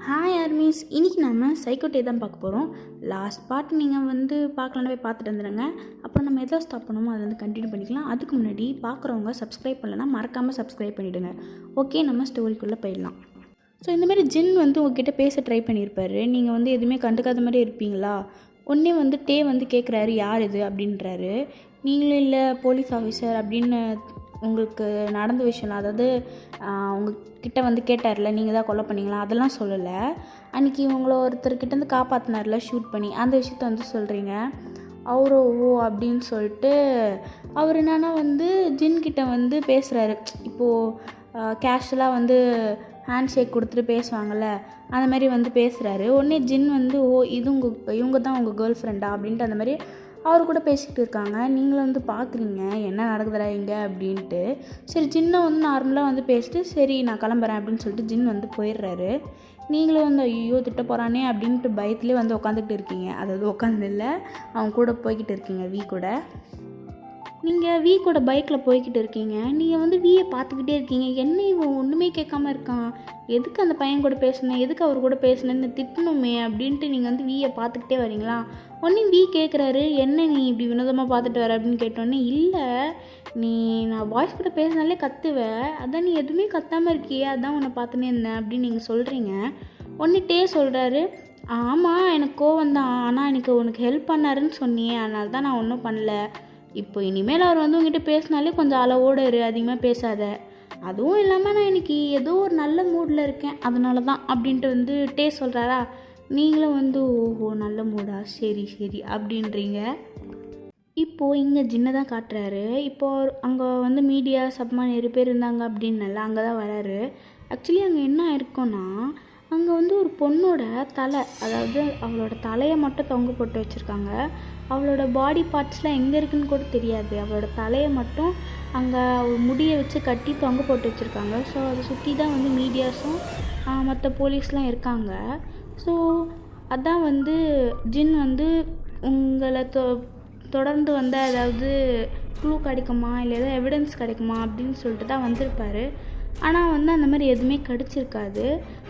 Hi armies, இன்றைக்கி நம்ம சைக்கோட்டே தான் பார்க்க போகிறோம். லாஸ்ட் பார்ட் நீங்கள் பார்க்கலான்னு போய் பார்த்துட்டு வந்துடுங்க. அப்புறம் நம்ம எதை ஸ்டாப் பண்ணணுமோ அதை கண்டினியூ பண்ணிக்கலாம். அதுக்கு முன்னாடி பார்க்குறவங்க சப்ஸ்கிரைப் பண்ணலைன்னா மறக்காமல் சப்ஸ்கிரைப் பண்ணிவிடுங்க. ஓகே, நம்ம ஸ்டோரிக்குள்ளே போயிடலாம். ஸோ இந்தமாதிரி ஜின் உங்ககிட்ட பேச ட்ரை பண்ணியிருப்பாரு. நீங்கள் எதுவுமே கண்டுக்காத மாதிரி இருப்பீங்களா? உடனே டே கேட்குறாரு, யார் இது அப்படின்றாரு. நீங்களும் இல்லை போலீஸ் ஆஃபீஸர் அப்படின்னு உங்களுக்கு நடந்த விஷயம்லாம், அதாவது உங்ககிட்ட கேட்டார்ல, நீங்கள் தான் கொலை பண்ணீங்களா, அதெல்லாம் சொல்லலை. அன்றைக்கி இவங்கள ஒருத்தர்கிட்டேருந்து காப்பாற்றினார்ல ஷூட் பண்ணி, அந்த விஷயத்த சொல்கிறீங்க. அவரோ ஓ அப்படின்னு சொல்லிட்டு அவர் என்னன்னா ஜின்கிட்ட பேசுகிறாரு. இப்போது கேஷுவலாக ஹேண்ட் ஷேக் கொடுத்துட்டு பேசுவாங்கள்ல, அந்த மாதிரி பேசுகிறாரு. உடனே ஜின் ஓ இது இவங்க தான் உங்கள் கேர்ள் ஃப்ரெண்டா அப்படின்ட்டு அந்த மாதிரி அவர் கூட பேசிக்கிட்டு இருக்காங்க. நீங்களும் பார்க்குறீங்க என்ன நடக்குதுடா இங்கே அப்படின்ட்டு. சரி, ஜின்னை நார்மலாக பேசிட்டு சரி நான் கிளம்புறேன் அப்படின்னு சொல்லிட்டு ஜின் போயிடுறாரு. நீங்களும் ஐயோ திட்ட போகிறானே அப்படின்ட்டு பயத்துலேயே உட்காந்துக்கிட்டு இருக்கீங்க. அதாவது உட்காந்து இல்லை, அவங்க கூட போய்கிட்டு இருக்கீங்க, வீ கூட. நீங்கள் வீ கூட பைக்கில் போய்கிட்டு இருக்கீங்க. நீங்கள் வீயை பார்த்துக்கிட்டே இருக்கீங்க. என்ன இவன் ஒன்றுமே கேட்காம இருக்கான், எதுக்கு அந்த பையன் கூட பேசினேன், எதுக்கு அவர் கூட பேசினேன்னு திட்டணுமே அப்படின்ட்டு நீங்கள் வீயை பார்த்துக்கிட்டே வரீங்களா? ஒன்றே வீ கேட்குறாரு, என்ன நீ இப்படி வினோதமாக பார்த்துட்டு வர அப்படின்னு கேட்டோன்னே, இல்லை நான் பாய்ஸ் கூட பேசினாலே கத்துவேன், அதான் நீ எதுவுமே கத்தாமல் இருக்கியே, அதான் உன்னை பார்த்துனே இருந்தேன் அப்படின்னு நீங்கள் சொல்கிறீங்க. ஒன்றே டே சொல்கிறாரு, ஆமாம் எனக்கு கோவம் தான், ஆனால் எனக்கு உனக்கு ஹெல்ப் பண்ணாருன்னு சொன்னியே, அதனால தான் நான் ஒன்றும் பண்ணல. இப்போ இனிமேல் அவர் உங்ககிட்ட பேசினாலே கொஞ்சம் அளவோடு இரு, அதிகமாக பேசாத. அதுவும் இல்லாமல் நான் இன்றைக்கி ஏதோ ஒரு நல்ல மூடில் இருக்கேன், அதனால தான் அப்படின்ட்டு டே சொல்கிறாரா. நீங்களும் ஓஹோ நல்ல மூடா, சரி சரி அப்படின்றீங்க. இப்போது இங்கே ஜின்னை தான் காட்டுறாரு. இப்போது அங்கே மீடியா சப்மா நிறைய பேர் இருந்தாங்க அப்படின்னால அங்கே தான் வராரு. ஆக்சுவலி அங்கே என்ன ஆயிருக்கும்னா, அங்கே ஒரு பொண்ணோட தலை, அதாவது அவளோட தலையை மட்டும் தொங்க போட்டு வச்சுருக்காங்க. அவளோட பாடி பார்ட்ஸ்லாம் எங்கே இருக்குன்னு கூட தெரியாது. அவளோட தலையை மட்டும் அங்கே முடியை வச்சு கட்டி தொங்க போட்டு வச்சுருக்காங்க. ஸோ அதை சுற்றி தான் மீடியாஸும் மற்ற போலீஸ்லாம் இருக்காங்க. ஸோ அதான் ஜின் உங்களை தொடர்ந்து ஏதாவது க்ளூ கிடைக்குமா, இல்லை ஏதாவது எவிடன்ஸ் கிடைக்குமா அப்படின்னு சொல்லிட்டு தான் வந்திருப்பார். ஆனால் அந்த மாதிரி எதுவுமே கிடச்சிருக்காது.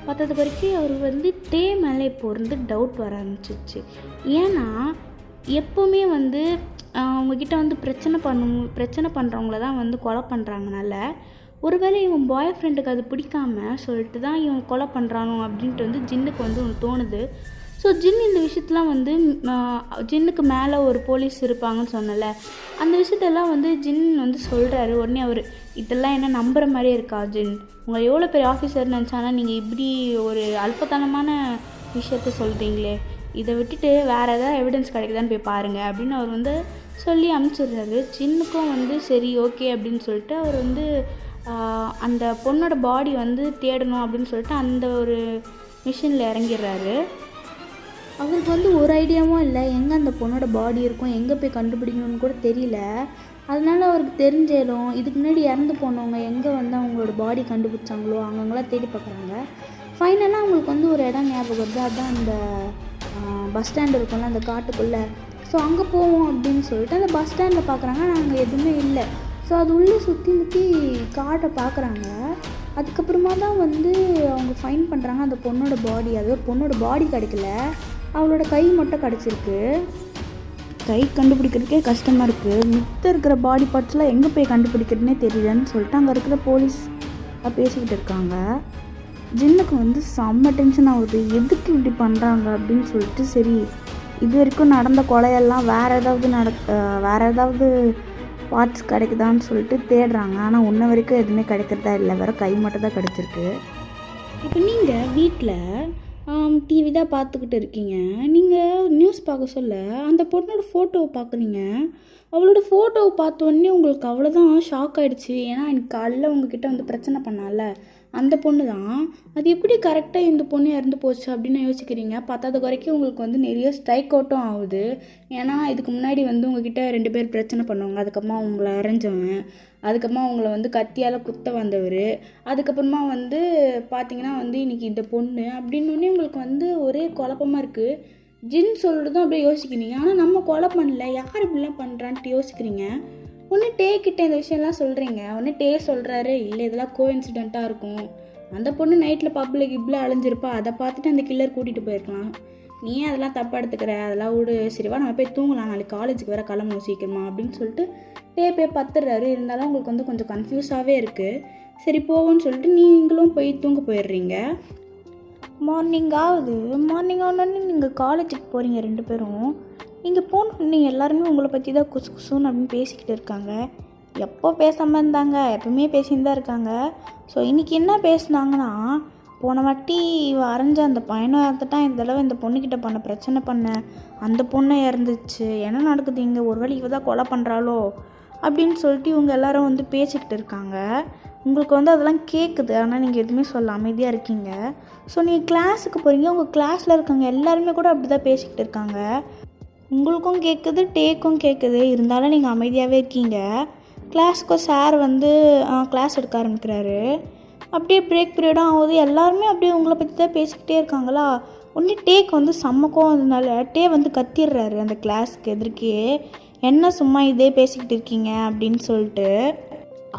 பத்தது வரைக்கும் அவர் டே மேலே இப்போ டவுட் வர ஆரம்பிச்சிச்சு. ஏன்னா எப்போவுமே அவங்கக்கிட்ட பிரச்சனை பண்ணுறவங்கள தான் கொலை பண்ணுறாங்கனால, ஒருவேளை இவன் பாய் ஃப்ரெண்டுக்கு அது பிடிக்காம சொல்லிட்டு தான் இவன் கொலை பண்ணுறானோ அப்படின்ட்டு ஜின்னுக்கு ஒன்று தோணுது. ஸோ ஜின் இந்த விஷயத்தெலாம் ஜின்னுக்கு மேலே ஒரு போலீஸ் இருப்பாங்கன்னு சொன்னல, அந்த விஷயத்தெல்லாம் ஜின் சொல்கிறாரு. உடனே அவர், இதெல்லாம் என்ன நம்புகிற மாதிரியே இருக்கா ஜின், உங்களை எவ்வளோ பெரிய ஆஃபீஸர் நினச்சானா நீங்கள் இப்படி ஒரு அல்பத்தனமான விஷயத்த சொல்கிறீங்களே, இதை விட்டுட்டு வேறு ஏதாவது எவிடன்ஸ் கிடைக்குதான்னு போய் பாருங்கள் அப்படின்னு அவர் சொல்லி அனுப்பிச்சிடுறாரு. ஜின்னுக்கும் சரி ஓகே அப்படின்னு சொல்லிட்டு அவர் அந்த பொண்ணோட பாடி தேடணும் அப்படின்னு சொல்லிட்டு அந்த ஒரு மிஷினில் இறங்கிடுறாரு. அவருக்கு ஒரு ஐடியாவும் இல்லை, எங்கே அந்த பொண்ணோட பாடி இருக்கும், எங்கே போய் கண்டுபிடிக்கணும்னு கூட தெரியல. அதனால அவருக்கு தெரிஞ்சாலும் இதுக்கு முன்னாடி இறந்து போனவங்க எங்கே அவங்களோட பாடி கண்டுபிடிச்சாங்களோ அங்கங்கெல்லாம் தேடி பார்க்குறாங்க. ஃபைனலாக அவங்களுக்கு ஒரு இடம் ஞாபகம் வருது. அதுதான் அந்த பஸ் ஸ்டாண்டு இருக்கும்ல அந்த காட்டுக்குள்ளே. ஸோ அங்கே போவோம் அப்படின்னு சொல்லிட்டு அந்த பஸ் ஸ்டாண்டில் பார்க்குறாங்க, ஆனால் அங்கே எதுவுமே இல்லை. ஸோ அது உள்ளே சுற்றி முற்றி காட்டை பார்க்குறாங்க. அதுக்கப்புறமா தான் அவங்க ஃபைன் பண்ணுறாங்க அந்த பொண்ணோட பாடி. அது பொண்ணோட பாடி கிடைக்கல, அவளோட கை மட்டும் கிடச்சிருக்கு. கை கண்டுபிடிக்கிறதுக்கே கஷ்டமாக இருக்குது, மித்த இருக்கிற பாடி பார்ட்ஸ்லாம் எங்கே போய் கண்டுபிடிக்கிறதுனே தெரியலன்னு சொல்லிட்டு அங்கே இருக்கிற போலீஸ் பேசிக்கிட்டு இருக்காங்க. ஜின்னுக்கு செம்ம டென்ஷன் ஆகுது, எதுக்கு இப்படி பண்ணுறாங்க அப்படின்னு சொல்லிட்டு. சரி, இது வரைக்கும் நடந்த கொலையெல்லாம் வேறு ஏதாவது பார்ட்ஸ் கிடைக்குதான்னு சொல்லிட்டு தேடுறாங்க. ஆனால் இன்ன வரைக்கும் எதுவுமே கிடைக்கிறதா இல்லை, வேறு கை மட்டும் தான் கிடச்சிருக்கு. இப்போ நீங்கள் வீட்டில் டிவி தான் பார்த்துக்கிட்டு இருக்கீங்க. நீங்கள் நியூஸ் பார்க்க சொல்ல அந்த பொண்ணோட ஃபோட்டோவை பார்க்குறீங்க. அவளோட ஃபோட்டோவை பார்த்தோன்னே உங்களுக்கு அவ்வளோதான் ஷாக் ஆகிடுச்சு. ஏன்னா எனக்கு காலையில் உங்ககிட்ட பிரச்சனை பண்ணால அந்த பொண்ணு தான். அது எப்படி கரெக்டாக இந்த பொண்ணு இறந்து போச்சு அப்படின்னு யோசிக்கிறீங்க. பத்தாவது வரைக்கும் உங்களுக்கு நிறைய ஸ்ட்ரைக் அவுட்டும் ஆகுது. ஏன்னா இதுக்கு முன்னாடி உங்ககிட்ட 2 பேர் பிரச்சனை பண்ணுவாங்க, அதுக்கப்புறமா அவங்கள அரைஞ்சவன், அதுக்கப்புறமா அவங்கள கத்தியால் குத்த வந்தவர், அதுக்கப்புறமா பார்த்தீங்கன்னா இன்றைக்கி இந்த பொண்ணு அப்படின்னோடனே உங்களுக்கு ஒரே குழப்பமாக இருக்குது. ஜின் சொல்கிறதும் அப்படியே யோசிக்கிறீங்க, ஆனால் நம்ம கொலை பண்ணல, யார் இப்படிலாம் பண்ணுறான்ட்டு யோசிக்கிறீங்க. ஒன்று டே கிட்ட இந்த விஷயம்லாம் சொல்கிறீங்க. ஒன்று டே சொல்கிறாரு, இல்லை இதெல்லாம் கோஇன்சிடெண்ட்டாக இருக்கும், அந்த பொண்ணு நைட்டில் பப்பில் கிப்பில் அலைஞ்சிருப்பா, அதை பார்த்துட்டு அந்த கில்லர் கூட்டிகிட்டு போயிருக்கலாம். நீ அதெல்லாம் தப்பாக எடுத்துக்கிற, அதெல்லாம் விடு, சரிவா நம்ம போய் தூங்கலாம், நாளைக்கு காலேஜுக்கு வேறு கிளம்பணும் சீக்கிரமா அப்படின்னு சொல்லிட்டு போய் பத்துறாரு. இருந்தாலும் உங்களுக்கு வந்து கொஞ்சம் கன்ஃபியூஸாகவே இருக்குது. சரி போவோன்னு சொல்லிட்டு நீங்களும் போய் தூங்க போயிடுறீங்க. மார்னிங் ஆகுது. மார்னிங் ஆனோடனே நீங்கள் காலேஜுக்கு போகிறீங்க 2 பேரும். நீங்கள் போனோடனே எல்லாருமே உங்களை பற்றி தான் குசு குசுன்னு அப்படின்னு பேசிக்கிட்டு இருக்காங்க. எப்போ பேசாமல் இருந்தாங்க, எப்பவுமே பேசின்னு தான் இருக்காங்க. ஸோ இன்றைக்கி என்ன பேசுனாங்கன்னா, போன வாட்டி வரைஞ்ச அந்த பையனும் இறந்துட்டான், இந்த தடவை இந்த பொண்ணுக்கிட்ட பிரச்சனை பண்ண அந்த பொண்ணை இறந்துச்சு, என்ன நடக்குது இங்கே, ஒருவேளை இவ தான் கொலை பண்ணுறாளோ அப்படின்னு சொல்லிட்டு இவங்க எல்லாரும் வந்து பேசிக்கிட்டு இருக்காங்க. உங்களுக்கு வந்து அதெல்லாம் கேட்குது, ஆனால் நீங்கள் எதுவுமே சொல்ல அமைதியாக இருக்கீங்க. ஸோ நீங்கள் கிளாஸுக்கு போகிறீங்க, உங்கள் கிளாஸில் இருக்கவங்க எல்லாருமே கூட அப்படி தான் பேசிக்கிட்டு இருக்காங்க. உங்களுக்கும் கேட்குது, டேக்கும் கேட்குது, இருந்தாலும் நீங்கள் அமைதியாகவே இருக்கீங்க. கிளாஸுக்கு சார் வந்து கிளாஸ் எடுக்க ஆரம்பிக்கிறாரு. அப்படியே பிரேக் பீரியடும் ஆகுது. எல்லாருமே அப்படியே உங்களை பற்றி தான் பேசிக்கிட்டே இருக்காங்களா. ஒன்றே டேக்கு வந்து செம்மக்கம், அதனால டே வந்து கத்திடுறாரு அந்த கிளாஸுக்கு எதிர்க்கே, என்ன சும்மா இதே பேசிக்கிட்டு இருக்கீங்க அப்படின்னு சொல்லிட்டு.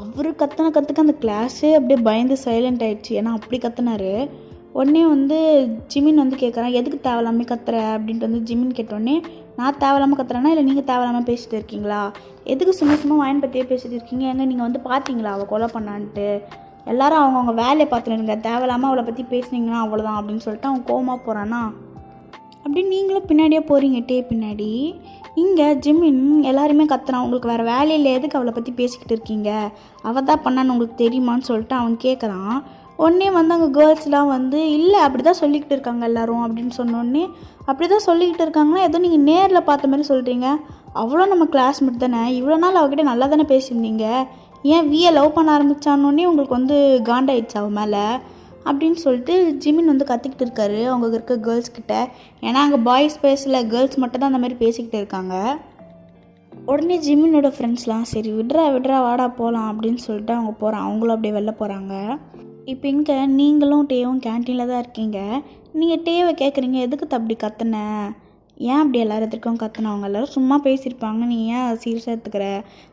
அவர் கத்துக்கு அந்த கிளாஸே அப்படியே பயந்து சைலண்ட் ஆகிடுச்சு. ஏன்னா அப்படி கத்துனாரு. உடனே வந்து ஜிமின் வந்து கேட்குறான், எதுக்கு தேவையில்லாமல் கத்துற அப்படின்ட்டு வந்து ஜிமின் கேட்டோடனே, நான் தேவையில்லாமல் கத்துறேன்னா இல்லை நீங்கள் தேவையில்லாமல் பேசிகிட்டு இருக்கீங்களா, எதுக்கு சும்மா வாயின் பற்றியே பேசிகிட்டு இருக்கீங்க, எங்கே நீங்கள் வந்து பார்த்தீங்களா அவள் கொலை பண்ணான்ட்டு, எல்லாரும் அவங்கவுங்க வேலையை பார்த்துனுங்க, தேவையில்லாமல் அவளை பற்றி பேசுனீங்கன்னா அவ்வளோதான் அப்படின்னு சொல்லிட்டு அவன் கோவமாக போகிறானா. அப்படின்னு நீங்களும் பின்னாடியே போகிறீங்க டே பின்னாடி. இங்கே ஜிமின் எல்லாருமே கத்துறான், உங்களுக்கு வேறு வேலையில் எதுக்கு அவளை பற்றி பேசிக்கிட்டு இருக்கீங்க, அவள் தான் பண்ணான்னு உங்களுக்கு தெரியுமான்னு சொல்லிட்டு அவன் கேட்குறான். உடனே வந்து அங்கே கேர்ள்ஸ்லாம் வந்து இல்லை அப்படி தான் சொல்லிக்கிட்டு இருக்காங்க எல்லோரும் அப்படின்னு சொன்னோடனே, அப்படி தான் சொல்லிக்கிட்டு இருக்காங்கன்னா ஏதோ நீங்கள் நேரில் பார்த்த மாதிரி சொல்கிறீங்க, அவ்வளோ நம்ம கிளாஸ்மேட் தானே, இவ்வளோ நாள் அவகிட்ட நல்லா தானே பேசியிருந்தீங்க, ஏன் வியை லவ் பண்ண ஆரம்பித்தானோடனே உங்களுக்கு வந்து காண்டாயிடுச்சு அவன் மேலே அப்படின்னு சொல்லிட்டு ஜிமின் வந்து கத்திக்கிட்டு இருக்காரு அவங்க இருக்க கேர்ள்ஸ் கிட்ட. ஏன்னா அங்கே பாய்ஸ் பேசல, கேர்ள்ஸ் மட்டும் தான் அந்த மாதிரி பேசிக்கிட்டு இருக்காங்க. உடனே ஜிமினோட ஃப்ரெண்ட்ஸ்லாம் சரி விட்றா வாடா போகலாம் அப்படின்னு சொல்லிட்டு அவங்க போகிறான், அவங்களும் அப்படியே வெளில போகிறாங்க. இப்போ இங்கே நீங்களும் டேவும் கேன்டீனில் தான் இருக்கீங்க. நீங்கள் டேவை கேட்குறீங்க, எதுக்கு அப்படி கத்துன, ஏன் அப்படி எல்லாரும் எதுக்கும் கத்துனவங்க எல்லாரும் சும்மா பேசியிருப்பாங்க, நீ ஏன் சீரியஸாக எடுத்துக்கிற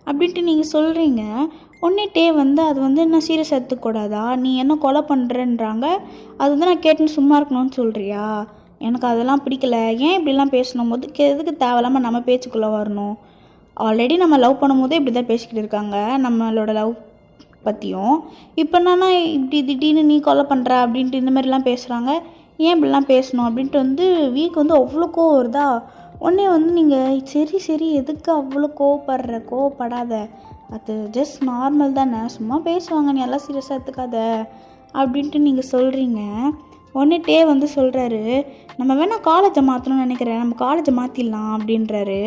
அப்படின்ட்டு நீங்கள் சொல்கிறீங்க. உடனே டே வந்து அது வந்து என்ன சீரியஸாக எடுத்துக்கூடாதா, நீ என்ன கொலை பண்ணுறேன்றாங்க, அது வந்து நான் கேட்டுன்னு சும்மா இருக்கணும்னு சொல்கிறியா, எனக்கு அதெல்லாம் பிடிக்கல, ஏன் இப்படிலாம் பேசணும் போது எதுக்கு தேவையில்லாமல் நம்ம பேச்சுக்குள்ளே வரணும், ஆல்ரெடி நம்ம லவ் பண்ணும்போதே இப்படி தான் பேசிக்கிட்டு இருக்காங்க நம்மளோட லவ் பற்றியும், இப்போ என்னன்னா இப்படி திடீர்னு நீ கொலை பண்ணுற அப்படின்ட்டு இந்த மாதிரிலாம் பேசுகிறாங்க, ஏன் இப்படிலாம் பேசணும் அப்படின்ட்டு வந்து வீக்கு வந்து அவ்வளோ கோவம் வருதா. உடனே வந்து நீங்கள் சரி எதுக்கு அவ்வளோ கோவப்படாத, அது ஜஸ்ட் நார்மல் தானே, சும்மா பேசுவாங்க, நீ எல்லாம் சீரியஸாக எடுத்துக்காத அப்படின்ட்டு நீங்கள் சொல்கிறீங்க. உடனே டே வந்து சொல்கிறாரு, நம்ம வேணால் காலேஜை மாற்றணும்னு நினைக்கிறேன், நம்ம காலேஜை மாற்றிடலாம் அப்படின்றாரு.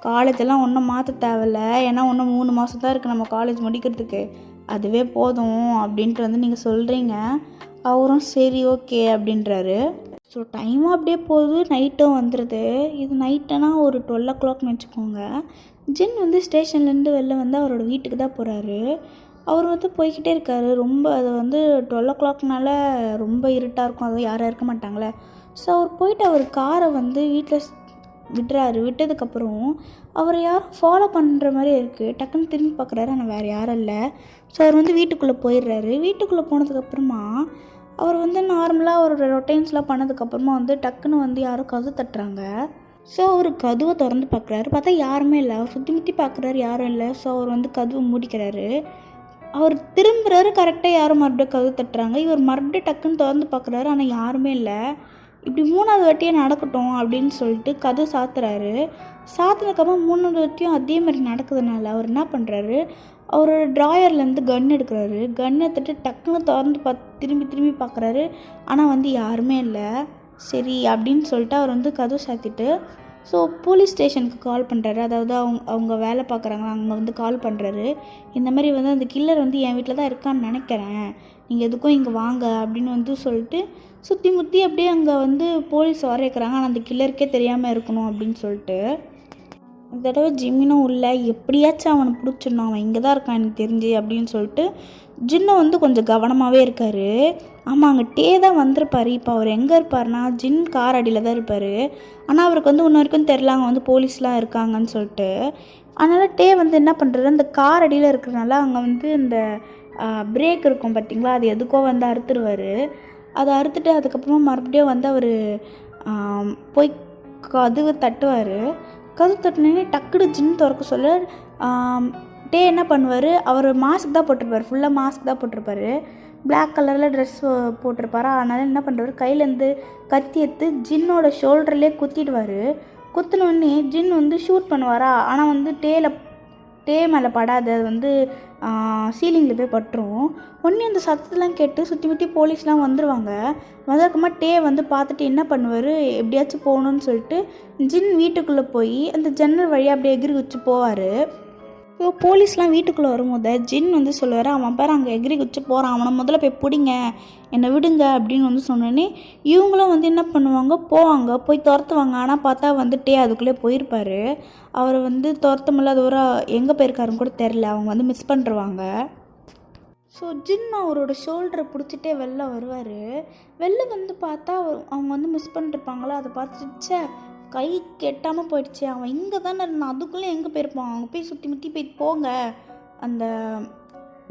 காலேஜெல்லாம் ஒன்றும் மாற்ற தேவையில்ல, ஏன்னா இன்னும் 3 மாதம் தான் இருக்குது நம்ம காலேஜ் முடிக்கிறதுக்கு, அதுவே போதும் அப்படின்ட்டு வந்து நீங்கள் சொல்கிறீங்க. அவரும் சரி ஓகே அப்படின்றாரு. ஸோ டைமும் அப்படியே போகுது, நைட்டும் வந்துடுது. இது நைட்டுனா ஒரு 12 o'clockனு வச்சுக்கோங்க. ஜின் வந்து ஸ்டேஷன்லேருந்து வெளில வந்து அவரோட வீட்டுக்கு தான் போகிறாரு. அவர் வந்து போய்கிட்டே இருக்கார். ரொம்ப அது வந்து 12 o'clockனால ரொம்ப இருட்டாக இருக்கும், அது யாரும் இருக்க மாட்டாங்களே. ஸோ அவர் போயிட்டு அவர் காரை வந்து வீட்டில் விட்டுறாரு. விட்டதுக்கப்புறம் அவரை யாரும் ஃபாலோ பண்ணுற மாதிரி இருக்குது. டக்குன்னு திரும்பி பார்க்குறாரு, ஆனால் வேறு யாரும் இல்லை. ஸோ அவர் வந்து வீட்டுக்குள்ளே போயிடுறாரு. வீட்டுக்குள்ளே போனதுக்கப்புறமா அவர் வந்து நார்மலாக அவரோட ரொட்டைன்ஸ்லாம் பண்ணதுக்கப்புறமா வந்து டக்குன்னு வந்து யாரும் கதவு தட்டுறாங்க. ஸோ அவர் கதவை திறந்து பார்க்குறாரு, பார்த்தா யாருமே இல்லை. அவர் சுற்றி முற்றி பார்க்குறாரு, யாரும் இல்லை. ஸோ அவர் வந்து கதவை மூடிக்கிறாரு. அவர் திரும்புறாரு, கரெக்டாக யாரும் மறுபடியும் கதவு தட்டுறாங்க. இவர் மறுபடியும் டக்குன்னு திறந்து பார்க்குறாரு, ஆனால் யாருமே இல்லை. இப்படி 3வது வாட்டியே நடக்கட்டும் அப்படின்னு சொல்லிட்டு கதவு சாத்துறாரு. சாத்தினதுக்கப்புறம் 3வது வாட்டியும் அதே மாதிரி நடக்குதுனால அவர் என்ன பண்ணுறாரு, அவரோட ட்ராயர்லேருந்து கன் எடுக்கிறாரு. கன் எடுத்துட்டு டக்குன்னு திறந்து திரும்பி பார்க்குறாரு, ஆனால் வந்து யாருமே இல்லை. சரி அப்படின்னு சொல்லிட்டு அவர் வந்து கதவு சாத்திட்டு ஸோ போலீஸ் ஸ்டேஷனுக்கு கால் பண்ணுறாரு. அதாவது அவங்க வேலை பார்க்குறாங்களா, அங்கே வந்து கால் பண்ணுறாரு. இந்த மாதிரி வந்து அந்த கில்லர் வந்து என் வீட்டில் தான் இருக்கான்னு நினைக்கிறேன், நீங்கள் எதுக்கும் இங்கே வாங்க அப்படின்னு வந்து சொல்லிட்டு சுற்றி முற்றி அப்படியே அங்கே வந்து போலீஸ் வர வைக்கிறாங்க. ஆனால் அந்த கில்லருக்கே தெரியாமல் இருக்கணும் அப்படின்னு சொல்லிட்டு. இந்த தடவை ஜிம்மினும் இல்லை, எப்படியாச்சும் அவனை பிடிச்சிடணும், அவன் இங்கே தான் இருக்கான் எனக்கு தெரிஞ்சு அப்படின்னு சொல்லிட்டு ஜின்னும் வந்து கொஞ்சம் கவனமாகவே இருக்கார். ஆமாம், அங்கே டே தான் வந்திருப்பார். இப்போ அவர் எங்கே இருப்பார்னா ஜின் கார் அடியில் தான் இருப்பார். ஆனால் அவருக்கு வந்து இன்ன வரைக்கும் தெரில அங்கே வந்து போலீஸ்லாம் இருக்காங்கன்னு சொல்லிட்டு. அதனால் டே வந்து என்ன பண்ணுறாரு, அந்த கார் அடியில் இருக்கிறனால அங்கே வந்து இந்த பிரேக் இருக்கும் பார்த்திங்களா, அது எதுக்கோ வந்து அறுத்துருவார். அதை அறுத்துட்டு அதுக்கப்புறமா மறுபடியும் வந்து அவர் போய் கதவு தட்டுவார். கதவு தட்டினே டக்குனு ஜின் திறக்க சொல்ல டே என்ன பண்ணுவார், அவர் மாஸ்க் தான் போட்டிருப்பார், ஃபுல்லாக மாஸ்க் தான் போட்டிருப்பாரு, பிளாக் கலரில் ட்ரெஸ் போட்டிருப்பாரா. அதனால் என்ன பண்ணுறாரு, கையிலேருந்து கத்தி எடுத்து ஜின்னோட ஷோல்டர்லேயே குத்திடுவார். குத்தினோடனே ஜின் வந்து ஷூட் பண்ணுவாரா. ஆனால் வந்து டே மேலே படாது, அது வந்து சீலிங்கில் போய் பட்டுரும். உடனே அந்த சத்தத்தெலாம் கேட்டு சுற்றி முற்றி போலீஸ்லாம் வந்துடுவாங்க. வந்ததுக்கப்புறமா டே வந்து பார்த்துட்டு என்ன பண்ணுவார், எப்படியாச்சும் போகணுன்னு சொல்லிட்டு ஜின் வீட்டுக்குள்ளே போய் அந்த ஜன்னல் வழியாக அப்படியே எகிரி குச்சி போவார். இப்போ போலீஸ்லாம் வீட்டுக்குள்ளே வரும்போது ஜின் வந்து சொல்லுவார், அவன் பேர் அங்கே எகிரி குச்சி போகிறான், அவனை முதல்ல போய் பிடிங்க, என்னை விடுங்க அப்படின்னு வந்து சொன்னோன்னே இவங்களும் வந்து என்ன பண்ணுவாங்க, போவாங்க, போய் துரத்துவாங்க. ஆனால் பார்த்தா வந்துட்டே அதுக்குள்ளே போயிருப்பார். அவரை வந்து துரத்த முடியல, தூரம் எங்கே போயிருக்காருன்னு கூட தெரில, அவங்க வந்து மிஸ் பண்ணிருவாங்க. ஸோ ஜின் அவரோட ஷோல்டரை பிடிச்சிட்டே வெளில வருவார். வெளில வந்து பார்த்தா அவங்க வந்து மிஸ் பண்ணிருப்பாங்களா, அதை பார்த்துச்சே கை கெட்டாமல் போயிடுச்சு, அவன் இங்கே தானே இருந்தான், அதுக்குள்ளே எங்கே போயிருப்பான், அவங்க போய் சுற்றி முற்றி போய் போங்க,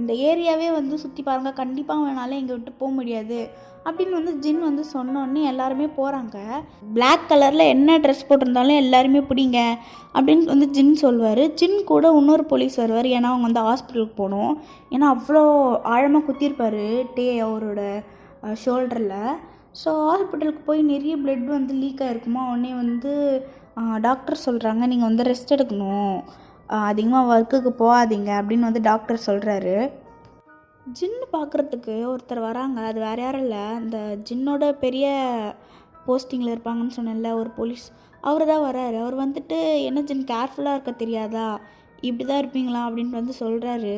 இந்த ஏரியாவே வந்து சுற்றி பாருங்கள், கண்டிப்பாக அவனால எங்கே விட்டு போக முடியாது அப்படின்னு வந்து ஜின் வந்து சொன்னோன்னே எல்லாருமே போகிறாங்க. பிளாக் கலரில் என்ன ட்ரெஸ் போட்டிருந்தாலும் எல்லாருமே பிடிங்க அப்படின்னு வந்து ஜின் சொல்வார். ஜின் கூட இன்னொரு போலீஸ் வருவார், ஏன்னா அவங்க வந்து ஹாஸ்பிட்டலுக்கு போகணும், ஏன்னா அவ்வளோ ஆழமாக குத்திருப்பார் டே அவரோட ஷோல்டரில். ஸோ ஹாஸ்பிட்டலுக்கு போய் நிறைய பிளட் வந்து லீக் ஆகிருக்குமா. உடனே வந்து டாக்டர் சொல்கிறாங்க, நீங்கள் வந்து ரெஸ்ட் எடுக்கணும், அதிகமாக ஒர்க்குக்கு போகாதீங்க அப்படின்னு வந்து டாக்டர் சொல்கிறாரு. ஜின்னு பார்க்குறதுக்கு ஒருத்தர் வராங்க, அது வேறு யாரும் இல்லை, அந்த ஜின்னோட பெரிய போஸ்டிங்கில் இருப்பாங்கன்னு சொன்னேன்ல ஒரு போலீஸ், அவர் தான் வராரு. அவர் வந்துட்டு என்ன ஜின் கேர்ஃபுல்லாக இருக்க தெரியாதா, இப்படி தான் இருப்பீங்களா அப்படின்ட்டு வந்து சொல்கிறாரு.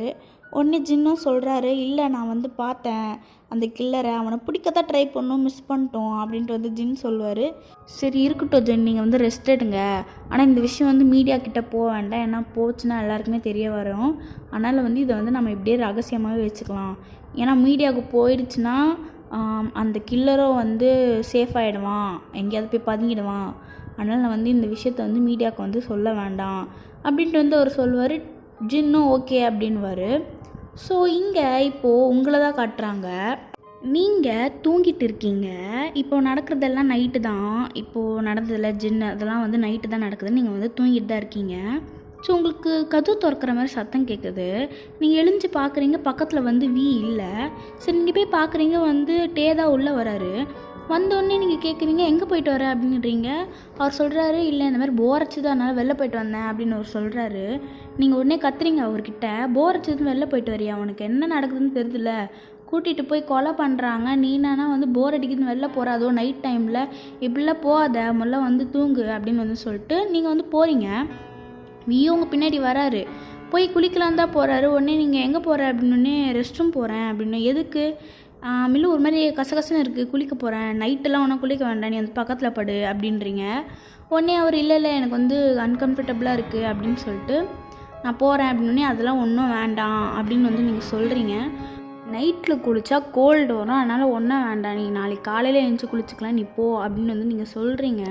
உடனே ஜின்னும் சொல்கிறாரு, இல்லை நான் வந்து பார்த்தேன் அந்த கில்லரை, அவனை பிடிக்கத்தான் ட்ரை பண்ணோம், மிஸ் பண்ணிட்டோம் அப்படின்ட்டு வந்து ஜின் சொல்லுவார். சரி இருக்கட்டும் ஜின், நீங்கள் வந்து ரெஸ்ட் எடுங்க, ஆனால் இந்த விஷயம் வந்து மீடியா கிட்டே போக வேண்டாம், ஏன்னா போச்சுன்னா எல்லாருக்குமே தெரிய வரும், அதனால் வந்து இதை வந்து நம்ம இப்படியே ரகசியமாகவே வச்சுக்கலாம், ஏன்னா மீடியாவுக்கு போயிடுச்சுன்னா அந்த கில்லரும் வந்து சேஃப் ஆகிடுவான், எங்கேயாவது போய் பதுங்கிடுவான், அதனால் நான் வந்து இந்த விஷயத்தை வந்து மீடியாவுக்கு வந்து சொல்ல வேண்டாம் அப்படின்ட்டு வந்து அவர் சொல்லுவார். ஜின்னும் ஓகே அப்படின்வார். ஸோ இங்கே இப்போது உங்களை தான் காட்டுறாங்க, நீங்கள் தூங்கிட்டு இருக்கீங்க, இப்போது நடக்கிறதெல்லாம் நைட்டு தான், இப்போது நடந்ததில்ல ஜின் அதெல்லாம் வந்து நைட்டு தான் நடக்குது, நீங்கள் வந்து தூங்கிட்டு தான் இருக்கீங்க. ஸோ உங்களுக்கு கதவு திறக்கிற மாதிரி சத்தம் கேட்குது, நீங்கள் எழுஞ்சி பார்க்குறீங்க, பக்கத்தில் வந்து இல்லை. சரி நீங்கள் போய் பார்க்குறீங்க, வந்து டே தான் உள்ளே வராரு. வந்தோடனே நீங்கள் கேட்குறீங்க எங்கே போயிட்டு வர அப்படின்றீங்க. அவர் சொல்கிறாரு, இல்லை இந்த மாதிரி போர் அடிச்சுது அதனால் வெளில போயிட்டு வந்தேன் அப்படின்னு அவர் சொல்கிறாரு. நீங்கள் உடனே கத்துறீங்க அவர்கிட்ட, போர் அடிச்சதுன்னு வெளில போயிட்டு வரியா, அவனுக்கு என்ன நடக்குதுன்னு தெரியுதுல, கூட்டிகிட்டு போய் கொலை பண்ணுறாங்க, நீனா வந்து போர் அடிக்குதுன்னு வெளில போகிற, அதுவும் நைட் டைமில் இப்படிலாம் போகாத, முதல்ல வந்து தூங்கு அப்படின்னு வந்து சொல்லிட்டு நீங்கள் வந்து போகிறீங்க. வியோ உங்கள் பின்னாடி வராரு, போய் குளிக்கலாம் தான் போகிறாரு. உடனே நீங்கள் எங்கே போகிற அப்படின்னே ரெஸ்ட் ரூம் போகிறேன் அப்படின்னு. எதுக்கு, மில்லு ஒரு மாதிரி கசகசன்னு இருக்குது, குளிக்க போகிறேன், நைட்டெல்லாம் ஒன்றும் குளிக்க வேண்டாம், நீ வந்து பக்கத்தில் படு அப்படின்றீங்க. உடனே அவர் இல்லை எனக்கு வந்து அன்கம்ஃபர்டபுளாக இருக்குது அப்படின்னு சொல்லிட்டு நான் போகிறேன் அப்படின்னே, அதெல்லாம் ஒன்றும் வேண்டாம் அப்படின்னு வந்து நீங்கள் சொல்கிறீங்க. நைட்டில் குளித்தா கோல்டு வரும், அதனால் ஒன்றும் வேண்டாம், நீ நாளைக்கு காலையில் எழுந்துச்சி குளிச்சிக்கலாம், நீ போ அப்படின்னு வந்து நீங்கள் சொல்கிறீங்க.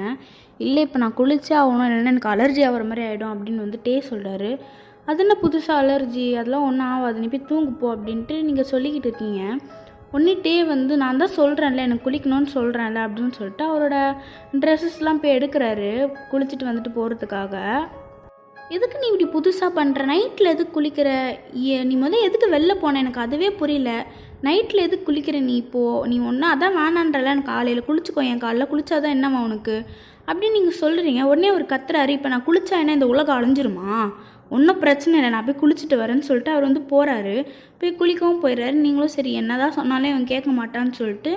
இல்லை இப்போ நான் குளிச்சா ஆகணும், இல்லைன்னா எனக்கு அலர்ஜி ஆகிற மாதிரி ஆகிடும் அப்படின்னு வந்து டே சொல்கிறாரு. அது என்ன புதுசாக அலர்ஜி, அதெல்லாம் ஒன்றும் ஆகாது, நீ போய் தூங்குப்போ அப்படின்ட்டு நீங்கள் சொல்லிக்கிட்டு இருக்கீங்க. ஒன்றே டே வந்து நான் தான் சொல்கிறேன்ல எனக்கு குளிக்கணும்னு சொல்கிறேன்ல அப்படின்னு சொல்லிட்டு அவரோட ட்ரெஸ்ஸஸ்லாம் போய் எடுக்கிறாரு குளிச்சுட்டு வந்துட்டு போகிறதுக்காக. எதுக்கு நீ இப்படி புதுசாக பண்ணுற, நைட்டில் எதுக்கு குளிக்கிற, நீ முதல்ல எதுக்கு வெளில போன, எனக்கு அதுவே புரியல, நைட்டில் எதுக்கு குளிக்கிற நீ இப்போது, நீ ஒன்றா அதான் வேணான்றல, எனக்கு காலையில் குளிச்சுக்கோ, என் காலையில் குளிச்சாதான் என்னம்மா உனக்கு அப்படின்னு நீங்கள் சொல்கிறீங்க. உடனே அவர் கத்துறாரு, இப்போ நான் குளிச்சா என்ன இந்த உலகம் அழிஞ்சிருமா, ஒன்றும் பிரச்சனை இல்லை, நான் போய் குளிச்சுட்டு வரேன்னு சொல்லிட்டு அவர் வந்து போகிறாரு. போய் குளிக்கவும் போயிடுறாரு. நீங்களும் சரி என்ன தான் சொன்னாலே அவன் கேட்க மாட்டான்னு சொல்லிட்டு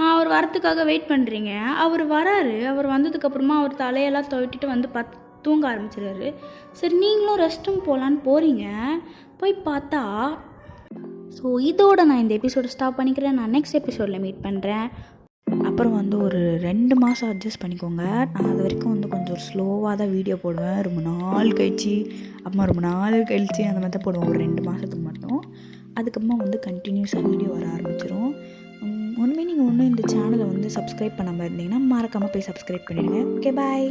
அவர் வரத்துக்காக வெயிட் பண்ணுறீங்க. அவர் வராரு. அவர் வந்ததுக்கப்புறமா அவர் தலையெல்லாம் துவட்டிட்டு வந்து தூங்க ஆரம்பிச்சிடுறாரு. சரி நீங்களும் ரெஸ்ட் ரூம் போகலான்னு போகிறீங்க. போய் பார்த்தா ஸோ இதோட நான் இந்த எபிசோடை ஸ்டாப் பண்ணிக்கிறேன். நான் நெக்ஸ்ட் எபிசோடில் மீட் பண்ணுறேன். அப்புறம் வந்து ஒரு 2 மாதம் அட்ஜஸ்ட் பண்ணிக்கோங்க. நான் அது வரைக்கும் வந்து கொஞ்சம் ஸ்லோவாக தான் வீடியோ போடுவேன். ரொம்ப நாள் கழிச்சு அந்த மாதிரி தான் போடுவேன், ஒரு 2 மாதத்துக்கு மட்டும். அதுக்கப்புறமா வந்து கண்டினியூஸாக வீடியோ வர ஆரம்பிச்சிடும். ஒன்றுமே நீங்கள் இந்த சேனலை வந்து சப்ஸ்கிரைப் பண்ணாமல் இருந்தீங்கன்னா மறக்காமல் போய் சப்ஸ்கிரைப் பண்ணிவிடுங்க. Okay bye.